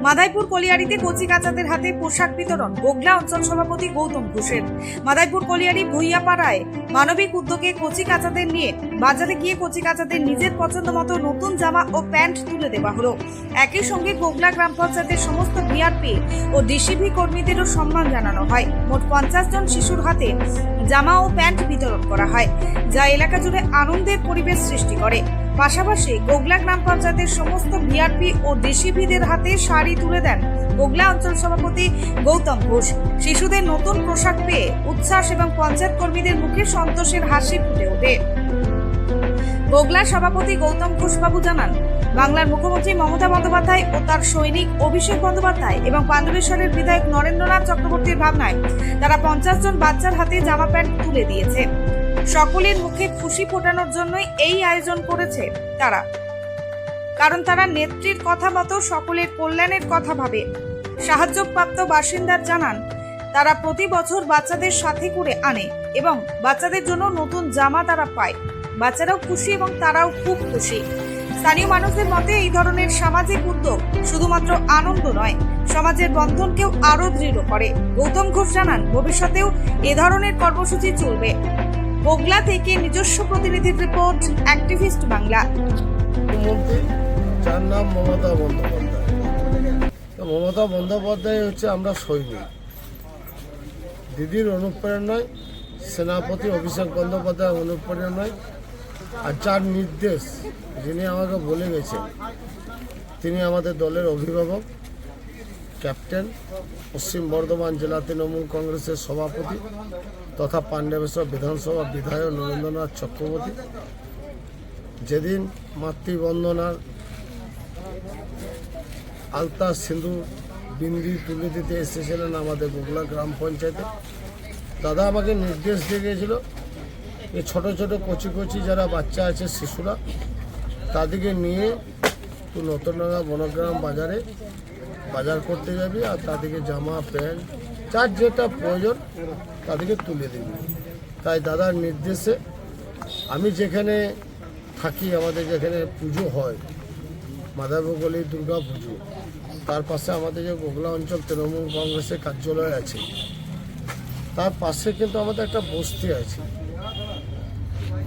মাদাইপুর কলিয়ারিতে কচি কাচাদের হাতে পোশাক বিতরণ গোগলা অঞ্চল সভাপতি গৌতম ঘোষের। মাদাইপুর কলিয়ারি ভুইয়াপাড়ায় মানবিক উদ্যোগে কচি কাচাদের নিয়ে বাজারে গিয়ে কচি কাচাদের নিজের পছন্দ মতো নতুন জামা ও প্যান্ট তুলে দেওয়া হলো। একই সঙ্গে গোগলা গ্রাম পঞ্চায়েতের সমস্ত বিআরপি ও ডিসিভি কর্মীদেরও সম্মান জানানো হয়। মোট 50 জন শিশুর হাতে জামা ও প্যান্ট বিতরণ করা হয়, যা এলাকা জুড়ে আনন্দের পরিবেশ সৃষ্টি করে। পাশাপাশি গোগলা গ্রাম পঞ্চায়েতের সমস্ত ভিআরপি ও ডিসিভিদের হাতে শাড়ি তুলে দেন গোগলা অঞ্চল সভাপতি গৌতম ঘোষ। শিশুদের নতুন পোশাক পেয়ে উচ্ছ্বাস এবং পঞ্চায়েত কর্মীদের মুখে সন্তোষের হাসি ফুটে ওঠে। গোগলা সভাপতি গৌতম ঘোষ বাবু জানান, বাংলার মুখ্যমন্ত্রী মমতা বন্দ্যোপাধ্যায় ও তার সৈনিক অভিষেক বন্দ্যোপাধ্যায় এবং পাণ্ডবেশ্বরের বিধায়ক নরেন্দ্রনাথ চক্রবর্তীর ভাবনায় তারা 50 জন বাচ্চার হাতে জামা প্যান্ট তুলে দিয়েছে। সকলের মুখে খুশি ফোটানোর জন্যই এই আয়োজন করেছে তারা, কারণ তারা নেত্রীর কথা মতো সকলের কল্যাণের কথা ভাবে। সাহায্যপ্রাপ্ত বাসিন্দার জানান, তারা প্রতি বছর বাচ্চাদের সাথে করে আনে এবং বাচ্চাদের জন্য নতুন জামা তারা পায়। বাচ্চারাও খুশি এবং তারাও খুব খুশি। স্থানীয় মানুষদের মতে এই ধরনের সামাজিক উদ্যোগ শুধুমাত্র আনন্দ নয়, সমাজের বন্ধনকেও আরো দৃঢ় করে। গৌতম ঘোষ জানান, ভবিষ্যতেও এ ধরনের কর্মসূচি চলবে। গোগলা থেকে নিজস্ব প্রতিনিধির রিপোর্ট, অ্যাক্টিভিস্ট বাংলা। যার নাম মমতা বন্দ্যোপাধ্যায়। মমতা বন্দ্যোপাধ্যায় হচ্ছে আমরা সৈনিক। দিদির অনুপ্রেরণায়, সেনাপতি অভিষেক বন্দ্যোপাধ্যায়ের অনুপ্রেরণায় আর যার নির্দেশ, যিনি আমাকে বলে গেছেন, তিনি আমাদের দলের অভিভাবক, ক্যাপ্টেন, পশ্চিম বর্ধমান জেলা তৃণমূল কংগ্রেসের সভাপতি তথা পাণ্ডবেশ্বর বিধানসভা বিধায়ক নরেন্দ্রনাথ চক্রবর্তী। যেদিন মাতৃবন্দনার আলতা, সিঁদুর, বিন্দি তুলে দিতে এসেছিলেন আমাদের গোগলা গ্রাম পঞ্চায়েতে, দাদা আমাকে নির্দেশ দিয়ে গিয়েছিল যে ছোটো ছোটো কচি কচি যারা বাচ্চা আছে, শিশুরা, তাদেরকে নিয়ে তুই নতুনডাঙ্গা বনগ্রাম বাজারে বাজার করতে যাবি আর তাদেরকে জামা প্যান্ট যার যেটা প্রয়োজন তাদেরকে তুলে দিবি। তাই দাদার নির্দেশে আমি যেখানে থাকি, আমাদের যেখানে পুজো হয়, মাদাইপুর গলি দুর্গা পুজো, তার পাশে আমাদের যে গোগলা অঞ্চল তৃণমূল কংগ্রেসের কার্যালয় আছে, তার পাশে কিন্তু আমাদের একটা বস্তি আছে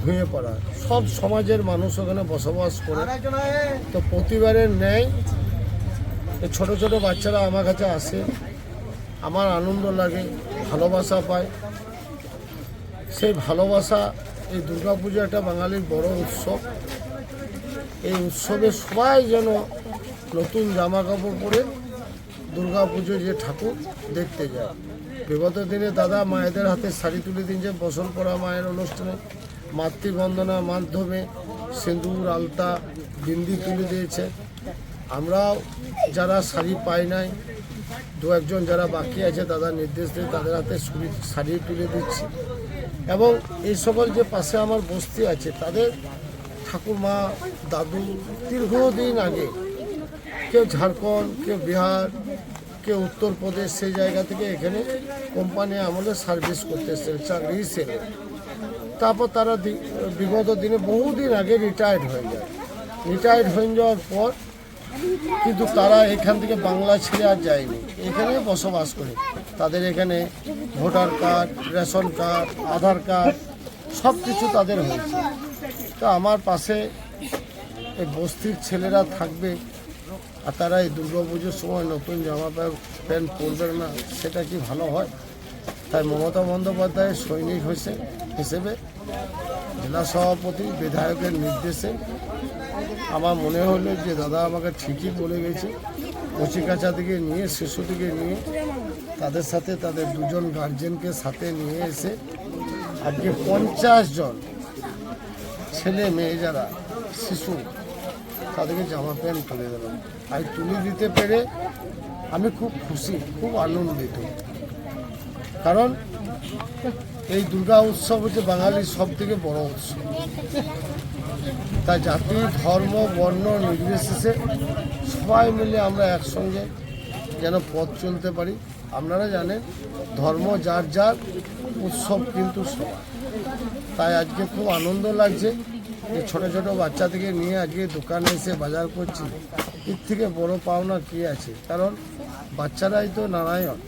ভুঁইয়াপাড়া। সব সমাজের মানুষ ওখানে বসবাস করে। তো প্রতিবারের ন্যায় এই ছোটো ছোটো বাচ্চারা আমার কাছে আসে, আমার আনন্দ লাগে, ভালোবাসা পায়। সেই ভালোবাসা, এই দুর্গাপুজো একটা বাঙালির বড় উৎসব। এই উৎসবে সবাই যেন নতুন জামা কাপড় পরে দুর্গাপুজো যে ঠাকুর দেখতে যায়। বিগত দিনে দাদা মায়েদের হাতে শাড়ি তুলে দিয়েছে বসন পড়া মায়ের অনুষ্ঠানে, মাতৃবন্দনার মাধ্যমে সিঁদুর, আলতা, বিন্দি তুলে দিয়েছে। আমরাও যারা শাড়ি পাই নাই, দু একজন যারা বাকি আছে, দাদা নির্দেশ দিয়ে তাদের হাতে শাড়ি তুলে দিচ্ছি। এবং এই সকল যে পাশে আমার বস্তি আছে, তাদের ঠাকুরমা, দাদু দীর্ঘদিন আগে, কেউ ঝাড়খণ্ড, কেউ বিহার, কেউ উত্তরপ্রদেশ, সেই জায়গা থেকে এখানে কোম্পানি আমলে সার্ভিস করতে এসেছে চাকরি হিসেবে। তারপর তারা বিগত দিনে বহুদিন আগে রিটায়ার্ড হয়ে যায়। রিটায়ার্ড হয়ে যাওয়ার পর কিন্তু তারা এখান থেকে বাংলা ছেড়ে আর যায়নি, এখানে বসবাস করে। তাদের এখানে ভোটার কার্ড, রেশন কার্ড, আধার কার্ড সব কিছু তাদের হয়েছে। তা আমার পাশে এই বস্তির ছেলেরা থাকবে আর তারা এই দুর্গাপুজোর সময় নতুন জামা প্যান্ট পরবে না, সেটা কি ভালো হয়? তাই মমতা বন্দ্যোপাধ্যায়ের সৈনিক হিসেবে জেলা সভাপতি, বিধায়কের নির্দেশে আমার মনে হলো যে দাদা আমাকে ঠিকই বলে গেছে। কচি কাচা থেকে নিয়ে, শিশু থেকে নিয়ে, তাদের সাথে তাদের দুজন গার্জেনকে সাথে নিয়ে এসে আজকে 50 জন ছেলে মেয়ে যারা শিশু, তাদেরকে জামা প্যান্ট তুলে দিলাম। আর তুলে দিতে পেরে আমি খুব খুশি, খুব আনন্দিত। কারণ এই দুর্গা উৎসব হচ্ছে বাঙালির সব থেকে বড় উৎসব। তাই জাতি, ধর্ম, বর্ণ নির্বিশেষে সবাই মিলে আমরা একসঙ্গে যেন পথ চলতে পারি। আপনারা জানেন, ধর্ম যার যার, উৎসব কিন্তু সবার। তাই আজকে খুব আনন্দ লাগছে যে ছোট ছোট বাচ্চা থেকে নিয়ে আজকে দোকানে এসে বাজার করছি, এর থেকে বড় পাওনা কি আছে? কারণ বাচ্চারাই তো নারায়ণ।